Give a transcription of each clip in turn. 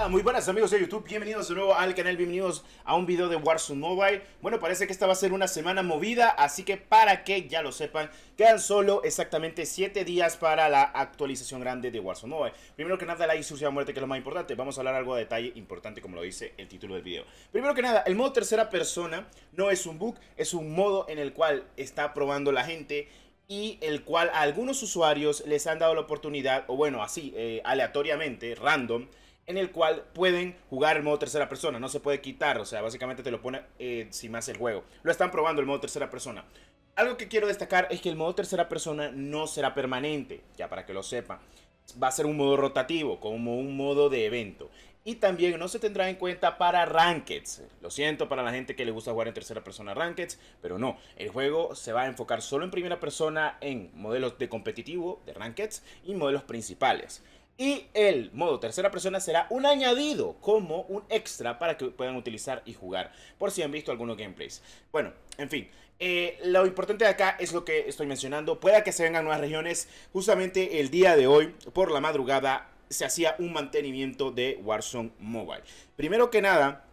Hola, muy buenas amigos de YouTube, bienvenidos de nuevo al canal, bienvenidos a un video de Warzone Mobile. Bueno, parece que esta va a ser una semana movida, así que para que ya lo sepan, quedan solo exactamente 7 días para la actualización grande de Warzone Mobile. Primero que nada, la insurgencia a muerte, que es lo más importante. Vamos a hablar algo de detalle importante, como lo dice el título del video. Primero que nada, el modo tercera persona no es un bug, es un modo en el cual está probando la gente y el cual a algunos usuarios les han dado la oportunidad, o bueno, así, aleatoriamente, random, en el cual pueden jugar el modo tercera persona. No se puede quitar, o sea, básicamente te lo pone sin más el juego. Lo están probando el modo tercera persona. Algo que quiero destacar es que el modo tercera persona no será permanente, ya para que lo sepan. Va a ser un modo rotativo, como un modo de evento. Y también no se tendrá en cuenta para Rankeds. Lo siento para la gente que le gusta jugar en tercera persona Rankeds, pero no. El juego se va a enfocar solo en primera persona en modelos de competitivo, de Rankeds, y modelos principales. Y el modo tercera persona será un añadido, como un extra para que puedan utilizar y jugar, por si han visto algunos gameplays. Bueno, en fin, lo importante de acá es lo que estoy mencionando. Pueda que se vengan nuevas regiones. Justamente el día de hoy, por la madrugada, se hacía un mantenimiento de Warzone Mobile. Primero que nada,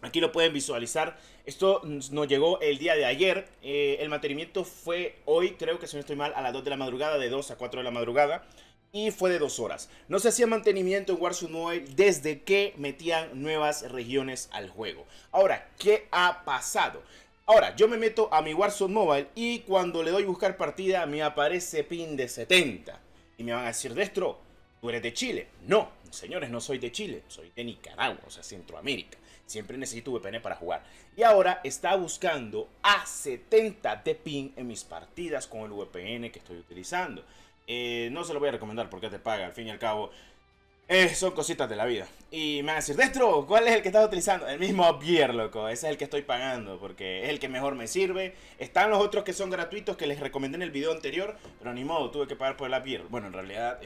aquí lo pueden visualizar. Esto nos llegó el día de ayer. El mantenimiento fue hoy, creo que si no estoy mal, a las 2 de la madrugada, de 2 a 4 de la madrugada. Y fue de 2 horas. No se hacía mantenimiento en Warzone Mobile desde que metían nuevas regiones al juego. Ahora, ¿qué ha pasado? Ahora, yo me meto a mi Warzone Mobile y cuando le doy buscar partida me aparece pin de 70. Y me van a decir, Destro, ¿tú eres de Chile? No, señores, no soy de Chile, soy de Nicaragua, o sea, Centroamérica. Siempre necesito VPN para jugar. Y ahora está buscando a 70 de ping en mis partidas con el VPN que estoy utilizando. No se lo voy a recomendar porque te paga, al fin y al cabo. Son cositas de la vida. Y me van a decir, Destro, ¿cuál es el que estás utilizando? El mismo Bier, loco. Ese es el que estoy pagando porque es el que mejor me sirve. Están los otros que son gratuitos que les recomendé en el video anterior, pero ni modo, tuve que pagar por el Bier. Bueno, en realidad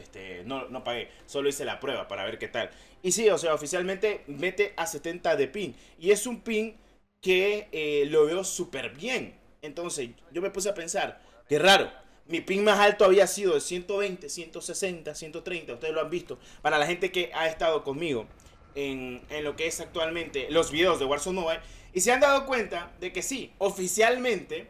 no pagué, solo hice la prueba para ver qué tal. Y sí, o sea, oficialmente mete a 70 de ping. Y es un ping que lo veo súper bien. Entonces yo me puse a pensar, qué raro. Mi ping más alto había sido de 120, 160, 130. Ustedes lo han visto. Para la gente que ha estado conmigo en lo que es actualmente los videos de Warzone Mobile. Y se han dado cuenta de que sí, oficialmente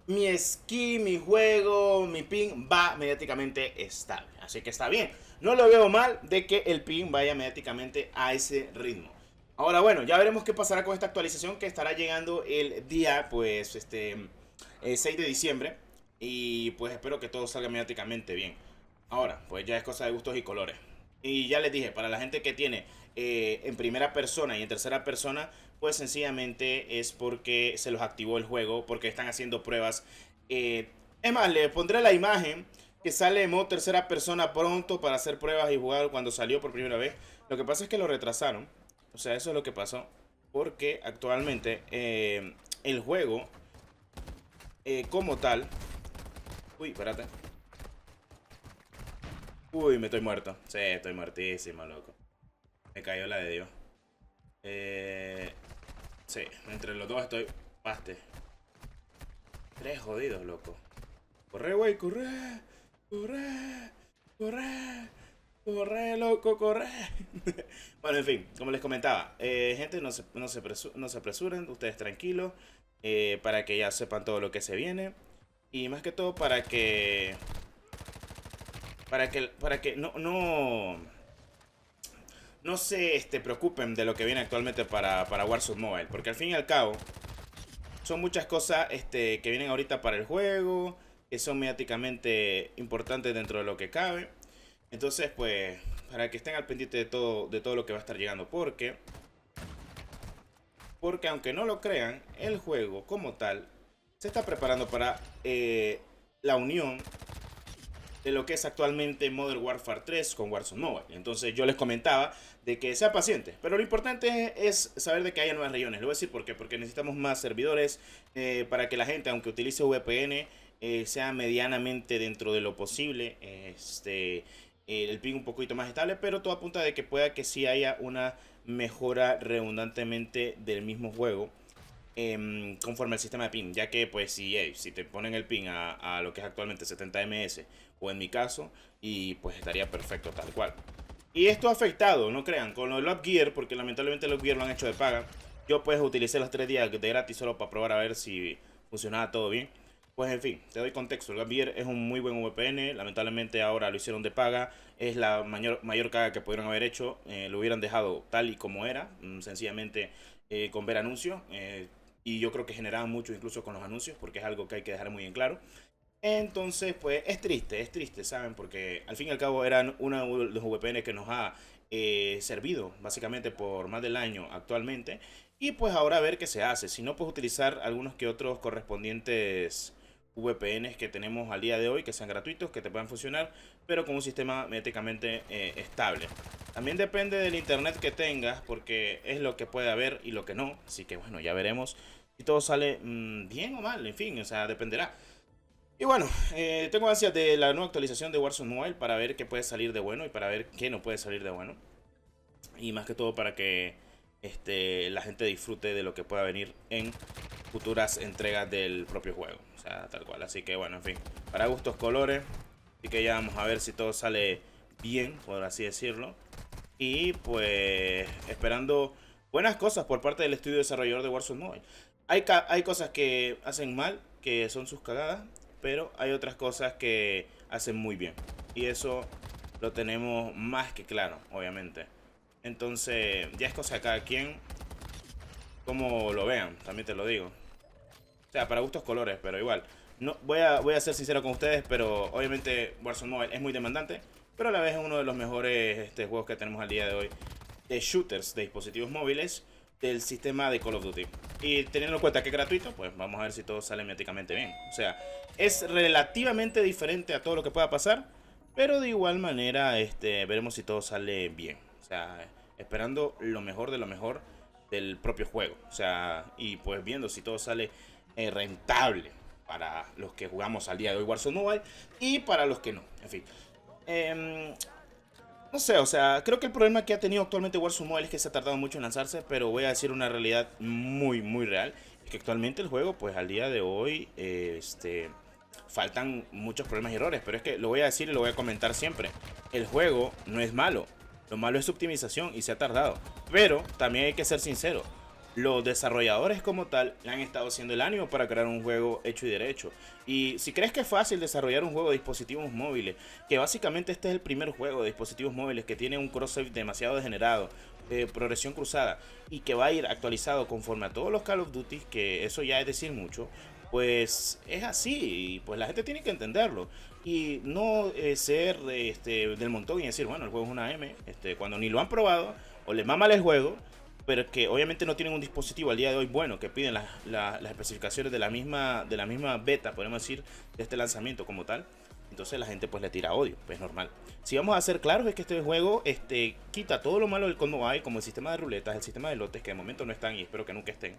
mi skin, mi juego, mi ping va mediáticamente estable. Así que está bien. No lo veo mal de que el ping vaya mediáticamente a ese ritmo. Ahora bueno, ya veremos qué pasará con esta actualización que estará llegando el día, pues, 6 de diciembre. Y pues espero que todo salga mediáticamente bien. Ahora, pues ya es cosa de gustos y colores. Y ya les dije, para la gente que tiene en primera persona y en tercera persona, pues sencillamente es porque se los activó el juego, porque están haciendo pruebas. Es más, le pondré la imagen que sale en modo tercera persona pronto para hacer pruebas y jugar cuando salió por primera vez. Lo que pasa es que lo retrasaron. O sea, eso es lo que pasó. Porque actualmente el juego como tal... Uy, espérate. Uy, me estoy muerto. Sí, estoy muertísimo, loco. Me cayó la de Dios. Sí, entre los dos estoy... Paste. 3 jodidos, loco. Corre, güey, corre. Corre. Corre. Corre, loco, corre. Bueno, en fin, como les comentaba, gente, no se apresuren, ustedes tranquilos, para que ya sepan todo lo que se viene. Y más que todo para que no se preocupen de lo que viene actualmente para Warzone Mobile. Porque al fin y al cabo, son muchas cosas que vienen ahorita para el juego, que son mediáticamente importantes dentro de lo que cabe. Entonces, pues, para que estén al pendiente de todo lo que va a estar llegando. Porque aunque no lo crean, el juego como tal se está preparando para la unión de lo que es actualmente Modern Warfare 3 con Warzone Mobile. Entonces yo les comentaba de que sea paciente, pero lo importante es saber de que haya nuevas regiones. Le voy a decir por qué, porque necesitamos más servidores para que la gente, aunque utilice VPN, sea medianamente dentro de lo posible, el ping un poquito más estable, pero todo apunta de que pueda que sí haya una mejora redundantemente del mismo juego. Conforme al sistema de ping, ya que pues si te ponen el ping a lo que es actualmente 70 ms o en mi caso, y pues estaría perfecto tal cual. Y esto ha afectado, no crean, con lo del Love Gear, porque lamentablemente el Love Gear lo han hecho de paga. Yo pues utilicé los 3 días de gratis solo para probar a ver si funcionaba todo bien. Pues en fin, te doy contexto. El Love Gear es un muy buen VPN. Lamentablemente ahora lo hicieron de paga. Es la mayor caga que pudieron haber hecho. Lo hubieran dejado tal y como era. Sencillamente con ver anuncios. Y yo creo que generaban mucho incluso con los anuncios, porque es algo que hay que dejar muy en claro. Entonces, pues es triste, ¿saben? Porque al fin y al cabo eran uno de los VPN que nos ha servido básicamente por más del año actualmente. Y pues ahora a ver qué se hace. Si no, pues utilizar algunos que otros correspondientes VPNs que tenemos al día de hoy, que sean gratuitos, que te puedan funcionar, pero con un sistema métricamente estable. También depende del internet que tengas, porque es lo que puede haber y lo que no. Así que bueno, ya veremos si todo sale bien o mal, en fin, o sea, dependerá. Y bueno, tengo ansias de la nueva actualización de Warzone Mobile para ver qué puede salir de bueno y para ver qué no puede salir de bueno. Y más que todo para que la gente disfrute de lo que pueda venir en futuras entregas del propio juego. O sea, tal cual. Así que bueno, en fin, para gustos colores. Así que ya vamos a ver si todo sale bien, por así decirlo. Y pues esperando buenas cosas por parte del estudio desarrollador de Warzone Mobile. Hay cosas que hacen mal, que son sus cagadas, pero hay otras cosas que hacen muy bien. Y eso lo tenemos más que claro, obviamente. Entonces, ya es cosa de cada quien como lo vean, también te lo digo. O sea, para gustos colores, pero igual. No, voy a ser sincero con ustedes, pero obviamente Warzone Mobile es muy demandante, pero a la vez es uno de los mejores juegos que tenemos al día de hoy de shooters de dispositivos móviles del sistema de Call of Duty. Y teniendo en cuenta que es gratuito, pues vamos a ver si todo sale mediáticamente bien. O sea, es relativamente diferente a todo lo que pueda pasar, pero de igual manera veremos si todo sale bien. O sea, esperando lo mejor de lo mejor del propio juego. O sea, y pues viendo si todo sale rentable para los que jugamos al día de hoy Warzone Mobile y para los que no. En fin. No sé, o sea, creo que el problema que ha tenido actualmente Warzone Mobile es que se ha tardado mucho en lanzarse, pero voy a decir una realidad muy, muy real. Es que actualmente el juego, pues al día de hoy, faltan muchos problemas y errores, pero es que lo voy a decir y lo voy a comentar siempre. El juego no es malo, lo malo es su optimización y se ha tardado. Pero también hay que ser sincero, los desarrolladores como tal le han estado haciendo el ánimo para crear un juego hecho y derecho. Y si crees que es fácil desarrollar un juego de dispositivos móviles, que básicamente este es el primer juego de dispositivos móviles que tiene un cross-save demasiado degenerado, progresión cruzada, y que va a ir actualizado conforme a todos los Call of Duty, que eso ya es decir mucho, pues es así, y pues la gente tiene que entenderlo. Y no ser del montón y decir, bueno, el juego es una M, cuando ni lo han probado, o les mama el juego, pero que obviamente no tienen un dispositivo al día de hoy bueno, que piden las especificaciones de la misma beta, podemos decir, de este lanzamiento como tal. Entonces la gente pues le tira odio, pues normal. Si vamos a ser claros es que este juego quita todo lo malo del COD Mobile, como el sistema de ruletas, el sistema de lotes, que de momento no están y espero que nunca estén.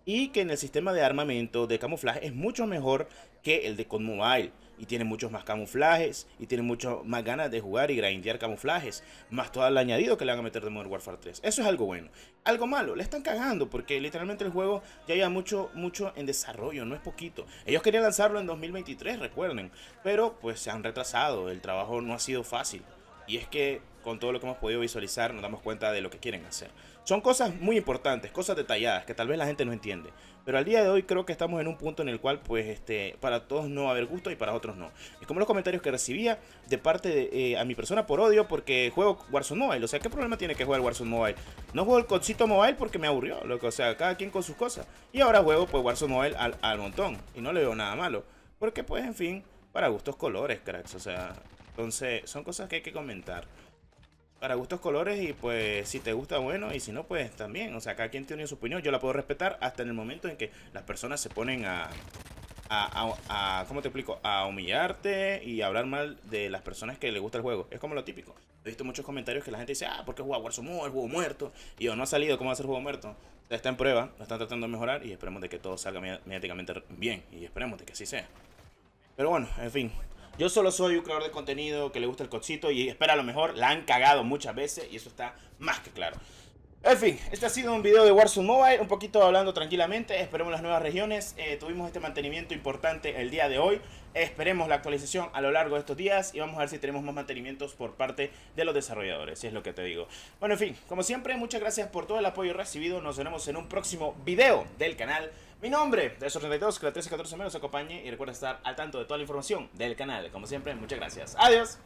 Y que en el sistema de armamento, de camuflaje, es mucho mejor que el de COD Mobile. Y tiene muchos más camuflajes. Y tiene mucho más ganas de jugar y grindear camuflajes. Más todo el añadido que le van a meter de Modern Warfare 3. Eso es algo bueno. Algo malo, le están cagando. Porque literalmente el juego ya lleva mucho en desarrollo. No es poquito. Ellos querían lanzarlo en 2023, recuerden. Pero pues se han retrasado. El trabajo no ha sido fácil. Y es que con todo lo que hemos podido visualizar nos damos cuenta de lo que quieren hacer. Son cosas muy importantes, cosas detalladas que tal vez la gente no entiende. Pero al día de hoy creo que estamos en un punto en el cual pues para todos no va a haber gusto y para otros no. Es como los comentarios que recibía de parte de a mi persona por odio porque juego Warzone Mobile. O sea, ¿qué problema tiene que jugar Warzone Mobile? No juego el Codcito Mobile porque me aburrió, loco. O sea, cada quien con sus cosas. Y ahora juego pues Warzone Mobile al montón. Y no le veo nada malo. Porque pues en fin, para gustos colores, cracks. O sea, entonces son cosas que hay que comentar. Para gustos colores y pues si te gusta bueno y si no pues también, o sea, cada quien tiene su opinión, yo la puedo respetar hasta en el momento en que las personas se ponen ¿cómo te explico? A humillarte y a hablar mal de las personas que les gusta el juego, es como lo típico. He visto muchos comentarios que la gente dice, ¿por qué juega Warzone Mobile, el juego muerto? Y yo, no ha salido, ¿cómo va a ser juego muerto? Está en prueba, lo están tratando de mejorar y esperemos de que todo salga mediáticamente bien y esperemos de que así sea. Pero bueno, en fin. Yo solo soy un creador de contenido que le gusta el codcito y espera lo mejor. La han cagado muchas veces y eso está más que claro. En fin, este ha sido un video de Warzone Mobile, un poquito hablando tranquilamente. Esperemos las nuevas regiones. Tuvimos este mantenimiento importante el día de hoy. Esperemos la actualización a lo largo de estos días y vamos a ver si tenemos más mantenimientos por parte de los desarrolladores, si es lo que te digo. Bueno, en fin, como siempre, muchas gracias por todo el apoyo recibido. Nos veremos en un próximo video del canal. Mi nombre es 32, que la 1314 me los acompañe y recuerda estar al tanto de toda la información del canal. Como siempre, muchas gracias. Adiós.